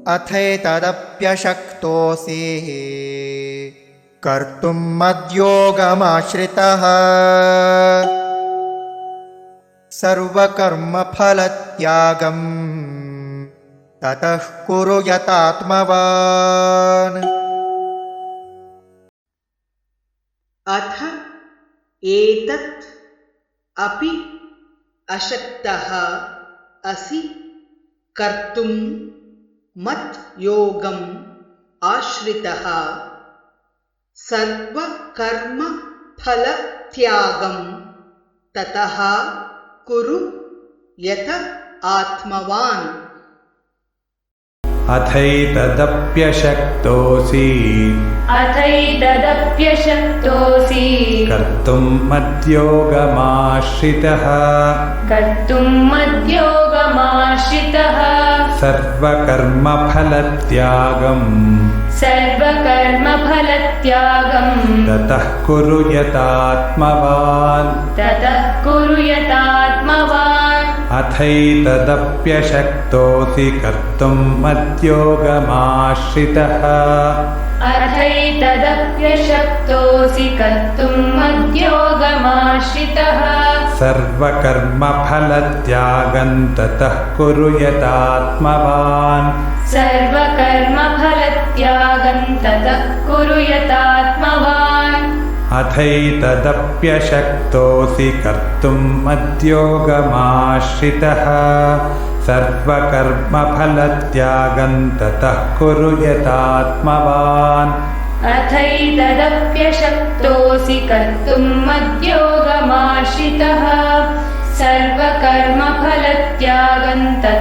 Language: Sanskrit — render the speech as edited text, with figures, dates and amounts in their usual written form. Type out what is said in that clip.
अथैतदप्यशक्तोऽसि कर्तुं मद्योगमाश्रितः सर्वकर्मफलत्यागं ततः कुरु यतात्मवान्। अथ एतत् अपि अशक्तः असि कर्तुं मत् योगम् आश्रितः सर्वकर्म फलत्यागं ततः कुरु यत आत्मवान्। अथैतदप्यशक्तोऽसि कर्तुं मद्योगमाश्रितः सर्वकर्मफलत्यागं ततः कुरु यतात्मवान्। अथैतदप्यशक्तोऽसि कर्तुं मद्योगमाश्रितः सर्वकर्मफलत्यागं ततः कुरु यतात्मवान्। अथैतदप्यशक्तोऽसि कर्तुं मद्योगमाश्रितः सर्वकर्मफलत्यागं ततः कुरु यतात्मवान्। अथैतदप्यशक्तोऽसि कर्तुं मद्योगमाश्रितः सर्वकर्मफलत्यागं ततः